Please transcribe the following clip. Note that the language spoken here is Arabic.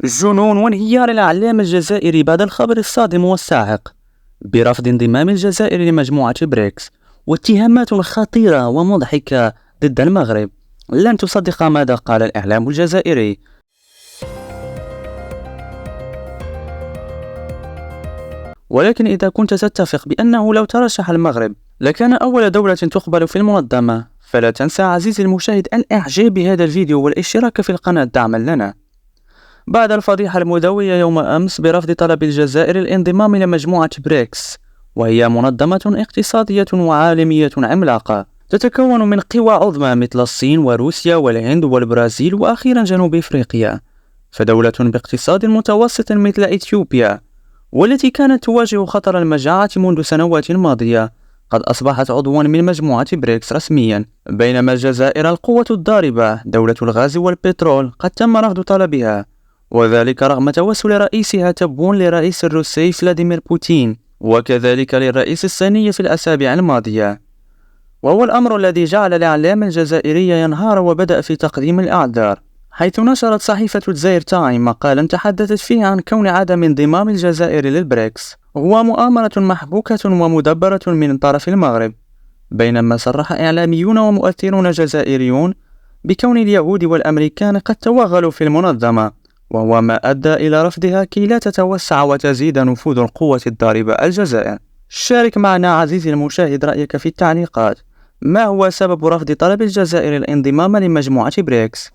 جنون وانهيار العلامة الجزائري بعد الخبر الصادم والصاعق برفض انضمام الجزائر لمجموعة بريكس، واتهامات خطيرة ومضحكة ضد المغرب. لن تصدق ماذا قال الإعلام الجزائري. ولكن إذا كنت تتفق بأنه لو ترشح المغرب لكان أول دولة تقبل في المنظمة، فلا تنسى عزيزي المشاهد الإعجاب بهذا الفيديو والاشتراك في القناة دعما لنا. بعد الفضيحة المدوية يوم أمس برفض طلب الجزائر الانضمام لمجموعة بريكس، وهي منظمة اقتصادية وعالمية عملاقة تتكون من قوى عظمى مثل الصين وروسيا والهند والبرازيل وأخيرا جنوب إفريقيا، فدولة باقتصاد متوسط مثل إثيوبيا والتي كانت تواجه خطر المجاعة منذ سنوات ماضية قد أصبحت عضوا من مجموعة بريكس رسميا، بينما الجزائر القوة الضاربة دولة الغاز والبترول قد تم رفض طلبها، وذلك رغم توسل رئيسها تبون لرئيس الروسي فلاديمير بوتين وكذلك للرئيس الصيني في الأسابيع الماضية، وهو الأمر الذي جعل الإعلام الجزائري ينهار وبدأ في تقديم الأعذار، حيث نشرت صحيفة الجزائر تايم مقالا تحدثت فيه عن كون عدم انضمام الجزائر للبريكس هو مؤامرة محبوكة ومدبرة من طرف المغرب، بينما صرح إعلاميون ومؤثرون جزائريون بكون اليهود والأمريكان قد توغلوا في المنظمة، وهو ما أدى إلى رفضها كي لا تتوسع وتزيد نفوذ القوة الضاربة الجزائر. شارك معنا عزيزي المشاهد رأيك في التعليقات. ما هو سبب رفض طلب الجزائر الانضمام لمجموعة بريكس؟